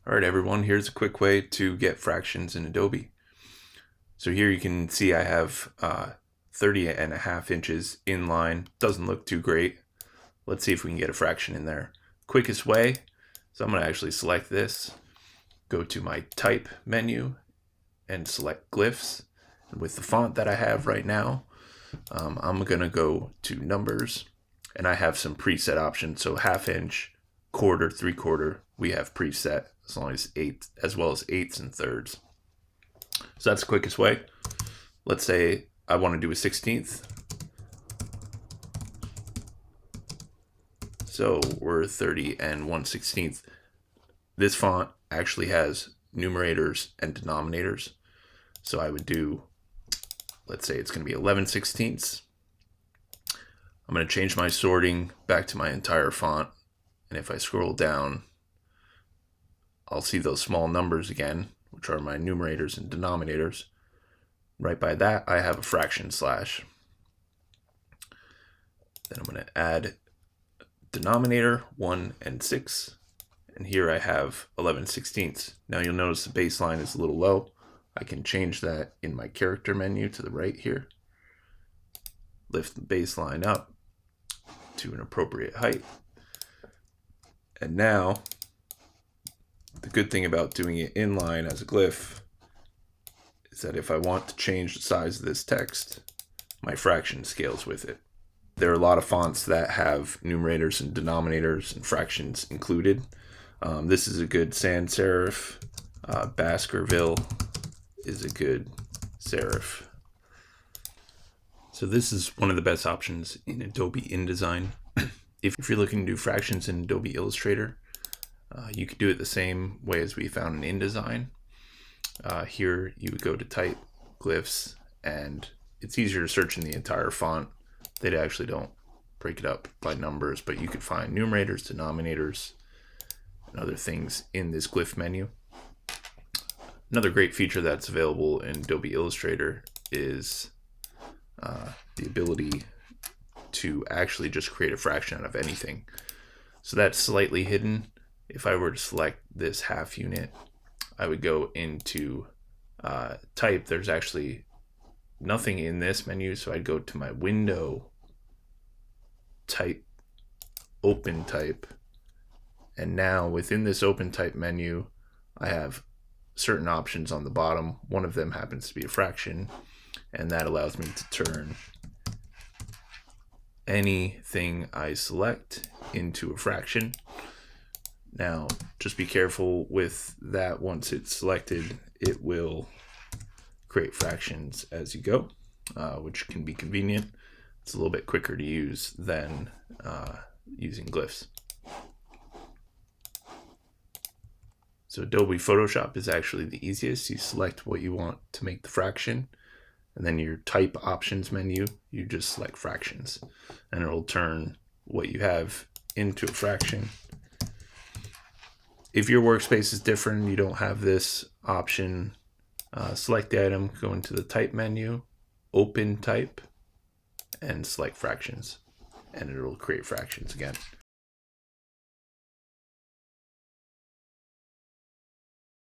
All right, everyone, here's a quick way to get fractions in Adobe. So here you can see I have 30.5 inches in line. Doesn't look too great. Let's see if we can get a fraction in there. Quickest way, so I'm going to actually select this, go to my type menu and select glyphs. And with the font that I have right now, I'm going to go to numbers, and I have some preset options. So 1/2 inch, quarter, 3/4, we have preset as well as eighths and thirds. So that's the quickest way. Let's say I want to do a 16th. So we're 30 and 1/16. This font actually has numerators and denominators. So I would do, let's say it's going to be 11/16. I'm going to change my sorting back to my entire font. And if I scroll down, I'll see those small numbers again, which are my numerators and denominators. Right by that, I have a fraction slash. Then I'm going to add denominator 1 and 6. And here I have 11/16. Now you'll notice the baseline is a little low. I can change that in my character menu to the right here. Lift the baseline up to an appropriate height. And now, the good thing about doing it inline as a glyph is that if I want to change the size of this text, my fraction scales with it. There are a lot of fonts that have numerators and denominators and fractions included. This is a good sans serif. Baskerville is a good serif. So this is one of the best options in Adobe InDesign. If you're looking to do fractions in Adobe Illustrator, you could do it the same way as we found in InDesign. Here you would go to type, glyphs, and it's easier to search in the entire font. They actually don't break it up by numbers, but you could find numerators, denominators, and other things in this glyph menu. Another great feature that's available in Adobe Illustrator is the ability to actually just create a fraction out of anything. So that's slightly hidden. If I were to select this half unit, I would go into type. There's actually nothing in this menu, so I'd go to my window, type, open type, and now within this open type menu, I have certain options on the bottom. One of them happens to be a fraction, and that allows me to turn anything I select into a fraction. Now, just be careful with that. Once it's selected, it will create fractions as you go, which can be convenient. It's a little bit quicker to use than using glyphs. So Adobe Photoshop is actually the easiest. You select what you want to make the fraction, and then your type options menu, you just select fractions, and it'll turn what you have into a fraction. If your workspace is different and you don't have this option, select the item, go into the type menu, open type, and select fractions, and it'll create fractions again.